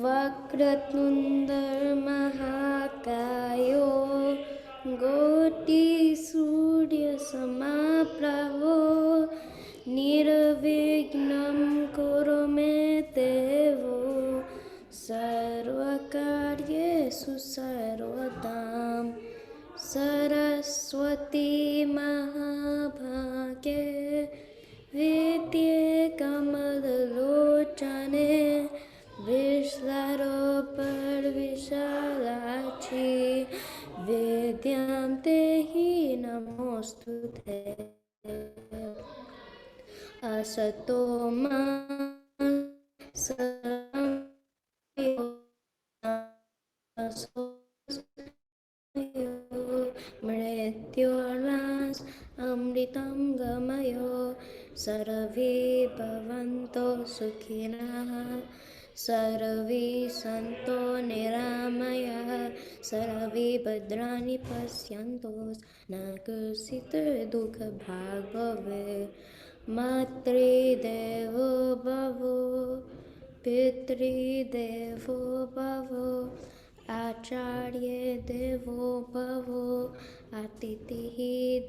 वक्रतुण्डर महाकायो कोटिसूर्यसमप्रभो निर्विघ्नं कुरु मे देवो सर्वकार्येषु सर्वदां सरस्वती महाभागे विद्ये कमललोचने विश्वरूपविशालाक्षी विद्यां देहि नमोऽस्तुते असतो मा मृत्योर्नाश अमृतं गमयो सर्वे भवन्तो सुखिनः सर्वे सन्तो निरामयाः सर्वे भद्राणि पश्यन्तु मा कश्चित् दुःखभाग् भवेत् मातृदेवो भव पितृदेवो भव आचार्य देवो भव अतिथिः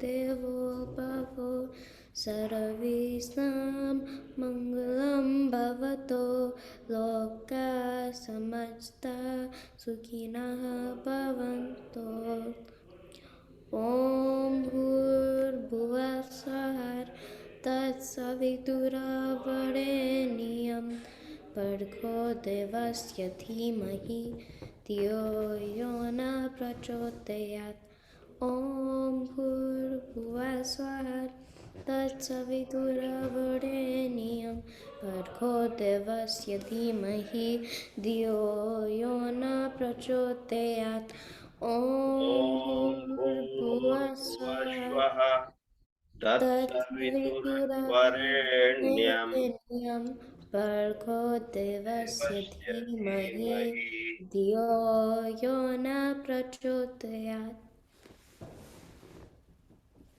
देवो भव सर्वेषां मङ्गलं भवतु लोकाः समस्ताः सुखिनः भवन्तु ॐ भूर्भुवः स्वः तत्सवितुर्वरेण्यं भर्गो देवस्य धीमहि धियो यो न प्रचोदयात् ॐ भूर्भुवः स्वः तत्सवितुर्वरेण्यं भर्गो देवस्य धीमहि धियो यो न प्रचोदयात् ॐ भूर्भुवः स्वः तत्सवितुर्वरेण्यं भर्गो देवस्य धीमहि धियो यो न प्रचोदयात्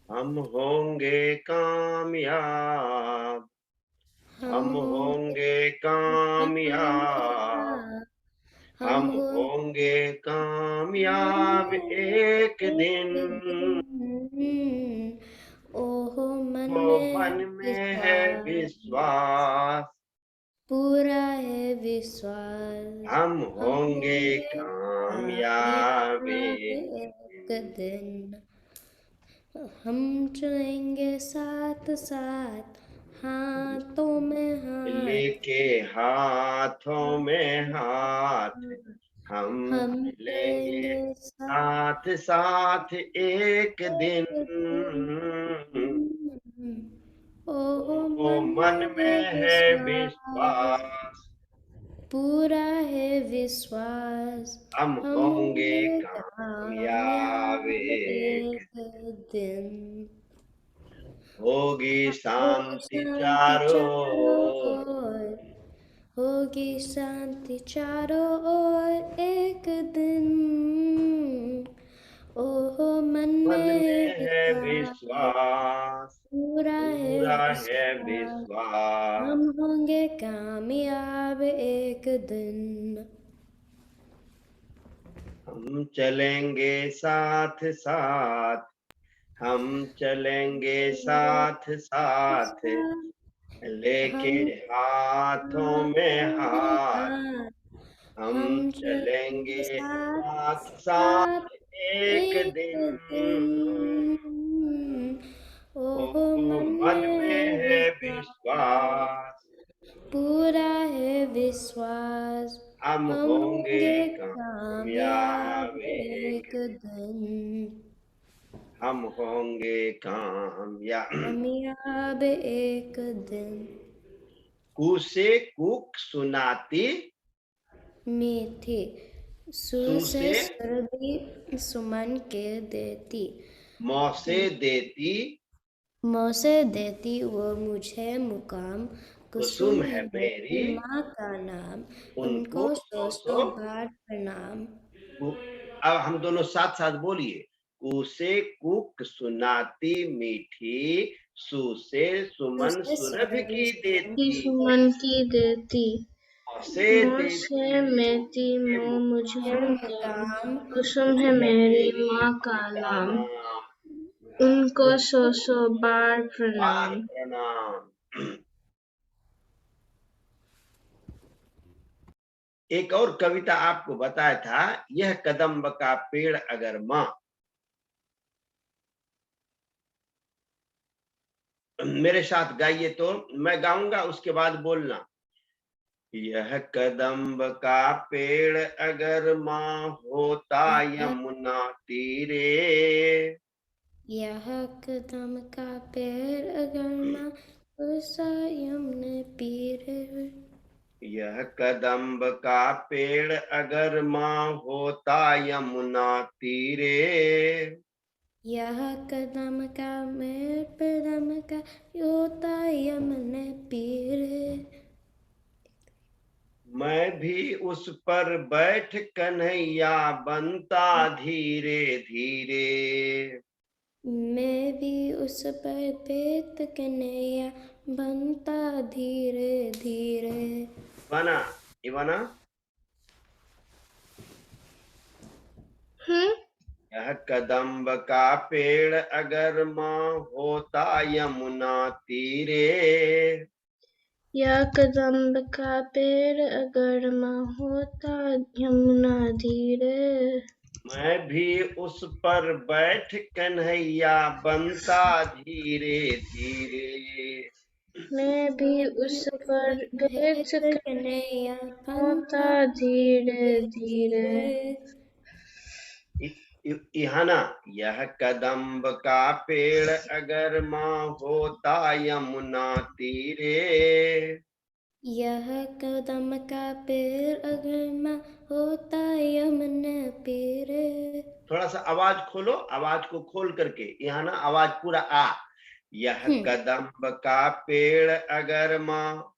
हम होंगे कामयाब हम होंगे कामयाब हम होंगे कामयाब एक दिन ओहो मन में है विश्वास पूरा है विश्वास हम होंगे कामयाब एक दिन हम चलेंगे साथ साथ हाथों में हाथ लेके हाथों में हाथ हम लेंगे साथ साथ एक दिन ओहो मन में है विश्वास पूरा है विश्वास हम होंगे कामयाब एक दिन होगी शांति चारों ओर होगी शांति चारों ओर एक दिन ओहो मन में है विश्वास पूरा है विश्वास हम होंगे कामयाब एक दिन हम चलेंगे साथ साथ हम चलेंगे साथ साथ लेके हाथों में हाथ हम चलेंगे साथ साथ एक दिन ओहो मन में है विश्वास पूरा है विश्वास हम होंगे कामयाब एक दिन हम होंगे कामयाब एक दिन कु से कुक सुनाती मीठी सु से सुरभि सुमन के देती मौसे देती वो मुझे मुकाम कुसुम है मेरी माँ का नाम उनको सौ बार प्रणाम अब हम दोनों साथ साथ बोलिए कु से कुक सुनाती मीठी सु से सुमन सुरभ की देती, सुमन की देती, से से मेती मोह मुझे काम कुसुम है मेरी माँ का नाम, उनको सौ सौ बार प्रणाम। एक और कविता आपको बताया था, यह कदम्ब का पेड़ अगर माँ। मेरे साथ गाइए, तो मैं गाऊंगा उसके बाद बोलना। यह कदम्ब का पेड़ अगर माँ होता यमुना तीरे, यह कदम का पेड़ अगर माँ होता यमुना तीरे, यह कदम्ब का पेड़ अगर माँ होता यमुना तीरे, यह कदम का पेड़ कदम का होता यमुना तीरे, मैं भी उस पर बैठ कन्हैया बनता धीरे धीरे, मैं भी उस पर बैठ कन्हैया बनता धीरे धीरे। बना इवाना, यह कदम्ब का पेड़ अगर माँ होता यमुना तीरे, यह कदम्ब का पेड़ अगर माँ होता यमुना धीरे, मैं भी उस पर बैठ कन्हैया बनता धीरे धीरे, मैं भी उस पर बैठ कन्हैया होता धीरे धीरे। इहाना, यह कदम्ब का पेड़ अगर माँ होता यमुना तीरे, यह कदम का पेड़ अगर माँ होता यमुना तीरे। थोड़ा सा आवाज खोलो, आवाज को खोल करके, इहाना आवाज पूरा आ। यह कदम्ब का पेड़ अगर माँ,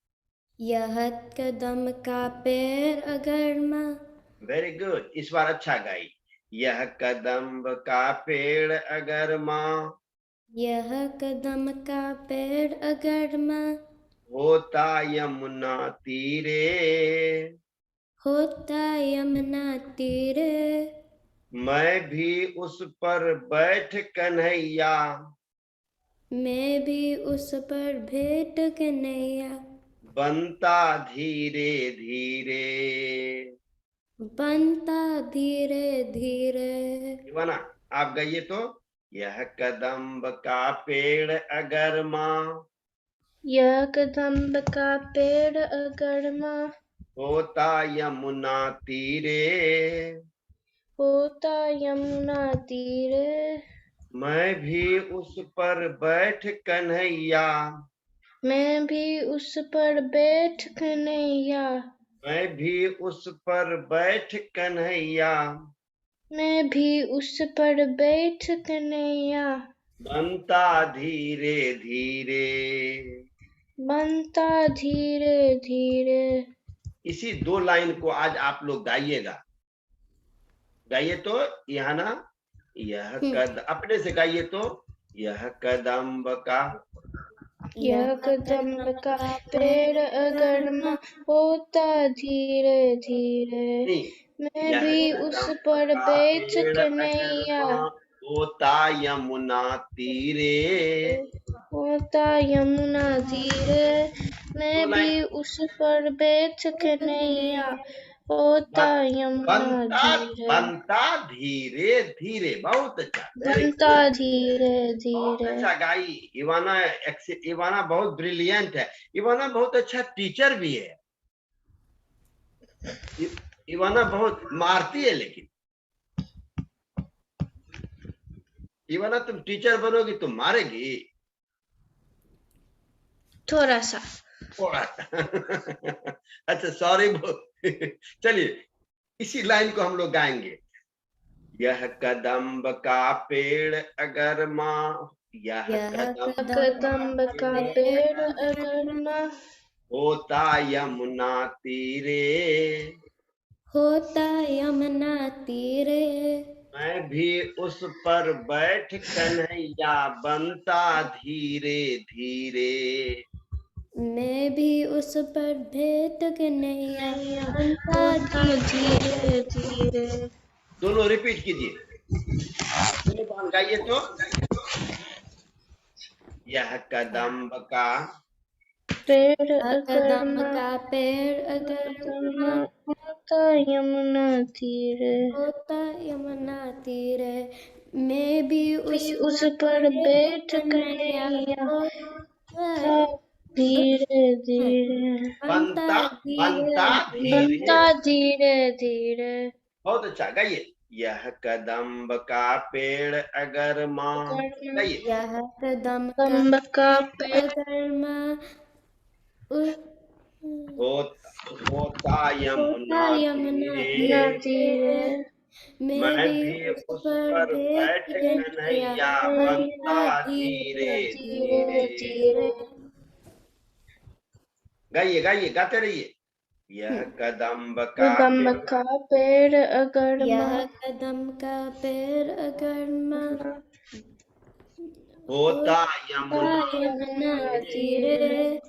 यह कदम का पेड़ अगर माँ। वेरी गुड, इस बार अच्छा गाई। यह कदम्ब का पेड़ अगर माँ, यह कदम का पेड़ अगर माँ होता यमुना तीरे, होता यमुना तीरे, मैं भी उस पर बैठ कन्हैया, मैं भी उस पर बैठ कन्हैया बनता धीरे धीरे, बनता धीरे धीरे। इवाना आप गाइए तो। यह कदम्ब का पेड़ अगर माँ, यह कदम्ब का पेड़ अगर माँ होता यमुना तीरे, होता यमुना तीरे, मैं भी उस पर बैठ कन्हैया, मैं भी उस पर बैठ कन्हैया, मैं भी उस पर बैठ कन्हैया, मैं भी उस पर बैठ कन्हैया, बनता धीरे धीरे, बनता धीरे धीरे। इसी 2 लाइन को आज आप लोग गाइएगा। गाइए तो, यहाँ ना, यह अपने से गाइए तो। यह कदम्ब का, यह कदम्ब का पेड़ अगर माँ होता धीरे धीरे, मैं भी उस पर बैठ कन्हैया, होता यमुना तीरे, होता यमुना धीरे, मैं भी उस पर बैठ कन्हैया, होता यमुना धीरे, बनता धीरे धीरे। बहुत अच्छा, बनता धीरे बहुत धीरे। अच्छा गाई इवाना। इवाना बहुत ब्रिलियंट है। इवाना बहुत अच्छा टीचर भी है। इवाना बहुत मारती है, लेकिन इवाना तुम टीचर बनोगी तो मारेगी थोड़ा सा। थोड़ा सा। अच्छा सॉरी। चलिए इसी लाइन को हम लोग गाएंगे। यह कदम्ब का पेड़ अगर माँ, यह कदम्ब का पेड़ अगर माँ होता यमुना तीरे, होता यमुना तीरे, मैं भी उस पर बैठ कन्हैया बनता धीरे धीरे। मैं भी उस पर भेंट कन्हैया बनता होता धीरे धीरे। दोनों रिपीट कीजिए, दोनों बार गाइए तो। यह कदम्ब का पेड़ अगर कदम का पेड़ अगर होता यमुना तीरे, होता यमुना तीरे, मैं भी उस पर बैठ कन्हैया कन्हैया होता धीरे धीरे। बनता बनता धीरे धीरे। बनता धीरे धीरे। बहुत अच्छा, गाइए। यह कदम्ब का पेड़ अगर माँ, गाइए। यह कदम कदम्ब का पेड़ अगर माँ होता होता यमुना यमुना तीरे, धीरे। मैं मैं भी भी उस उस पर पर भेंट बैठ कन्हैया कन्हैया बनता बनता धीरे धीरे धीरे धीरे। धीरे। गाइए गाइए, गाते रहिए। यह कदम्ब का कदम्ब पेड़, का पेड़ अगर यह कदम का पेड़ अगर होता होता यमुना यमुना तीरे, तीरे,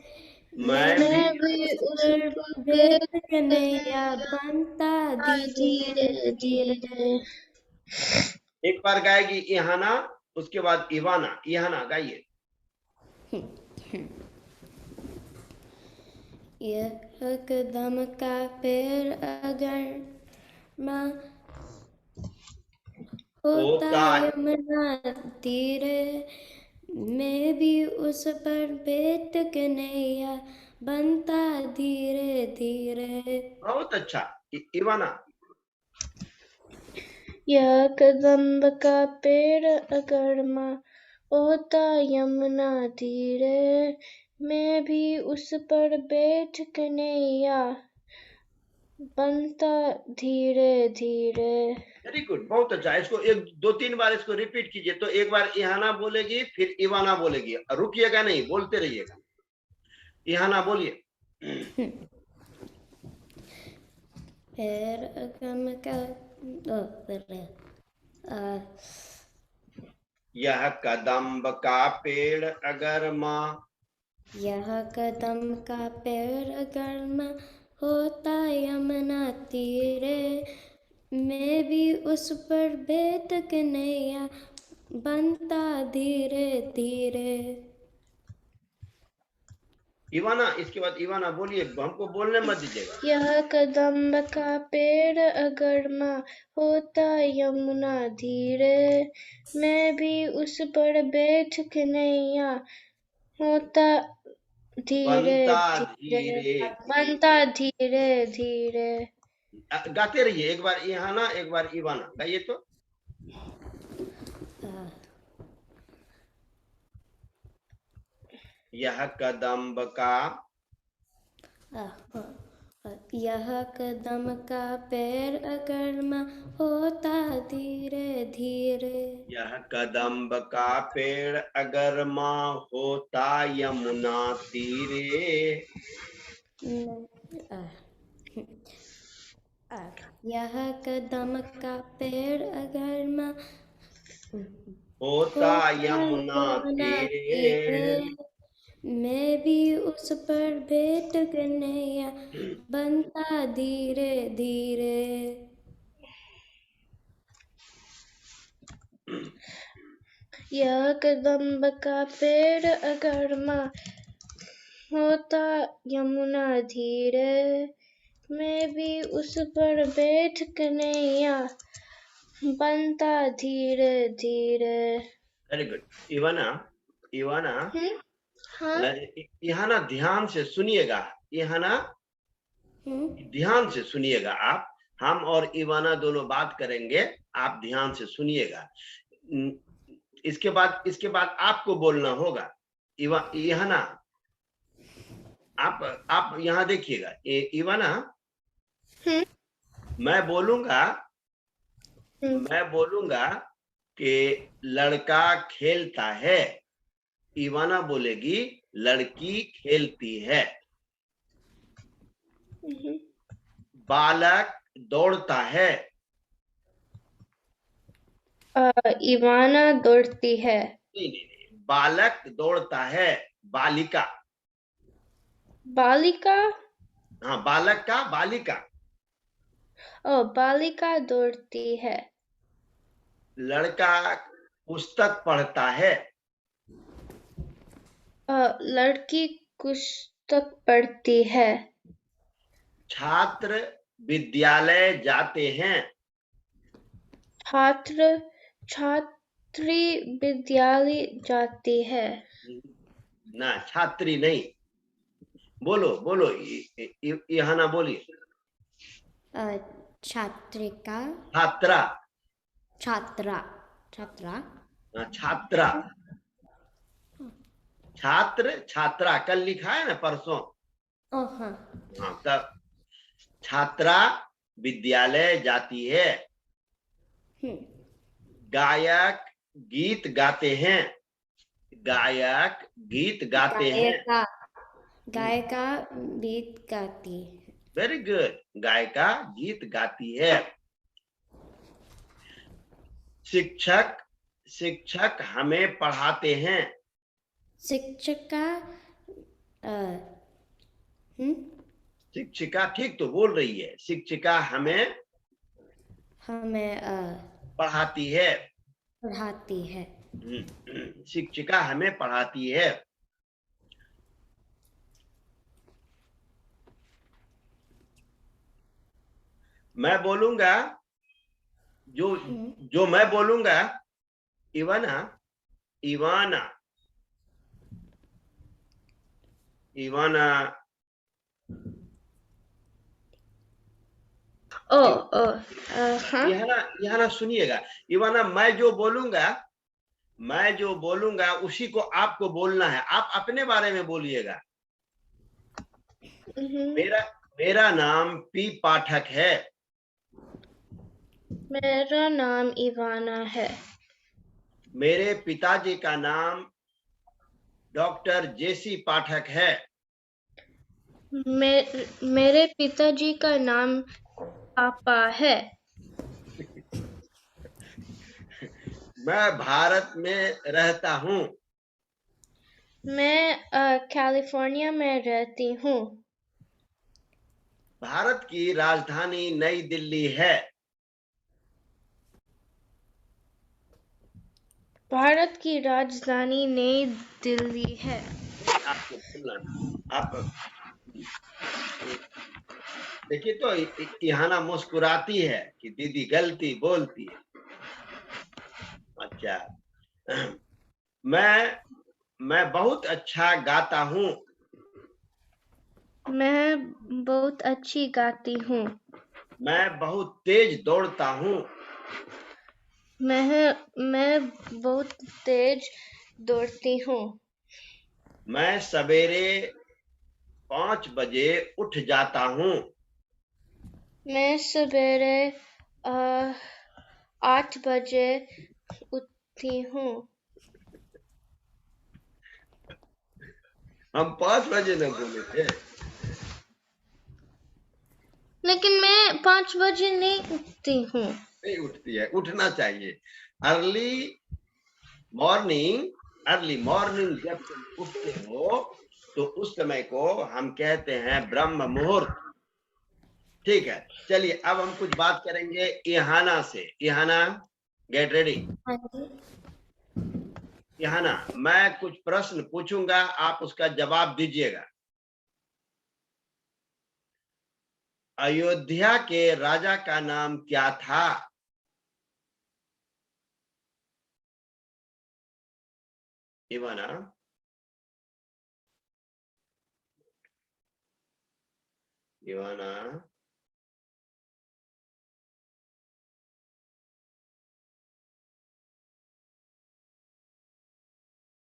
मैं मैं भी भी भी उस उस पर पर भेंट कन्हैया बनता धीरे धीरे धीरे। धीरे। एक बार गाएगी इहाना, उसके बाद इवाना। इहाना गाइए। यह कदम का पेड़ अगर माँ होता होता यमुना तीरे, मैं भी उस पर भेंट कन्हैया बनता धीरे धीरे। बहुत अच्छा। इवाना। यह कदम्ब का पेड़ अगर माँ होता यमुना तीरे, मैं भी उस पर बैठ कन्हैया बनता धीरे धीरे। वेरी गुड, बहुत अच्छा। इसको एक दो तीन बार इसको रिपीट कीजिए। तो एक बार इहाना बोलेगी, फिर इवाना बोलेगी, रुकिएगा नहीं, बोलते रहिएगा। इहाना बोलिए। पेड़ अगम का यह कदम्ब का पेड़ अगर माँ, यह कदम का पेड़ अगर माँ होता यमुना तीरे, मैं भी उस पर भेंट कन्हैया बनता धीरे धीरे। इवाना, इसके बाद इवाना बोलिए, हमको बोलने मत दीजिएगा। यह कदम्ब का पेड़ अगर माँ होता यमुना धीरे, मैं भी उस पर बैठ कन्हैया होता धीरे बनता धीरे। धीरे बनता धीरे। धीरे धीरे। गाते रहिए, एक बार इहाना एक बार इवाना गाइए तो। यह कदम्ब का, यह कदम का पेड़ अगर माँ होता धीरे धीरे, यह कदम्ब का पेड़ अगर माँ होता यमुना तीरे, यह कदम का पेड़ अगर माँ होता होता यमुना यमुना तीरे। तीरे, मैं भी उस पर भेंट कन्हैया बनता धीरे धीरे। यह कदम्ब का पेड़ अगर माँ होता यमुना धीरे, मैं भी उस पर बैठ कन्हैया बनता धीरे धीरे। Very good. इवाना, इवाना, हाँ। यहाँ ना ध्यान से सुनिएगा। यहाँ ना ध्यान से सुनिएगा आप। हम और इवाना दोनों बात करेंगे, आप ध्यान से सुनिएगा। इसके बाद आपको बोलना होगा। इवाना, आप यहाँ देखिएगा। इवाना, मैं बोलूंगा कि लड़का खेलता है, इवाना बोलेगी लड़की खेलती है। बालक दौड़ता है, इवाना दौड़ती है। नहीं नहीं नहीं, बालक दौड़ता है, बालिका। बालिका। हाँ, बालक का बालिका। बालिका दौड़ती है। लड़का पुस्तक पढ़ता है। लड़की पुस्तक पढ़ती है। छात्र विद्यालय जाते हैं। छात्री विद्यालय जाती है। ना, छात्री नहीं। बोलो बोलो, यहाँ ना बोलिए। छात्रिका, छात्रा। छात्रा, छात्रा, छात्रा। छात्र छात्रा कल लिखा है ना, परसों। हाँ। हाँ, तब छात्रा विद्यालय जाती है। गायक गीत गाते हैं। गायक गीत गाते हैं। गायिका गीत गाती है। वेरी गुड, गायिका गीत गाती है। शिक्षक हमें पढ़ाते हैं। शिक्षिका, शिक्षिका ठीक तो बोल रही है। शिक्षिका हमें पढ़ाती है। पढ़ाती है। शिक्षिका हमें पढ़ाती है। मैं बोलूंगा, जो मैं बोलूंगा, इवाना, इवाना, इवाना। यहाँ ना सुनिएगा। इवाना, मैं जो बोलूंगा उसी को आपको बोलना है। आप अपने बारे में बोलिएगा। मेरा नाम पी पाठक है। मेरा नाम इवाना है। मेरे पिताजी का नाम डॉक्टर जेसी पाठक है। मेरे पिताजी का नाम पापा है। मैं भारत में रहता हूँ। मैं कैलिफोर्निया में रहती हूँ। भारत की राजधानी नई दिल्ली है। भारत की राजधानी नई दिल्ली है। आपको बोलना, आप देखिए तो इहाना मुस्कुराती है कि दीदी गलती बोलती है। अच्छा, मैं बहुत अच्छा गाता हूँ। मैं बहुत अच्छी गाती हूँ। मैं बहुत तेज दौड़ता हूँ। मैं बहुत तेज दौड़ती हूँ। मैं सवेरे 5 बजे उठ जाता हूँ। मैं सवेरे 8 बजे उठती हूँ। हम 5 बजे न बोले थे। लेकिन मैं 5 बजे नहीं उठती हूँ। नहीं उठती है, उठना चाहिए। अर्ली मॉर्निंग जब तुम उठते हो तो उस समय को हम कहते हैं ब्रह्म मुहूर्त। ठीक है, चलिए अब हम कुछ बात करेंगे इहाना से। इहाना, गेट रेडी। इहाना, मैं कुछ प्रश्न पूछूंगा, आप उसका जवाब दीजिएगा। अयोध्या के राजा का नाम क्या था? इवाना, इवाना।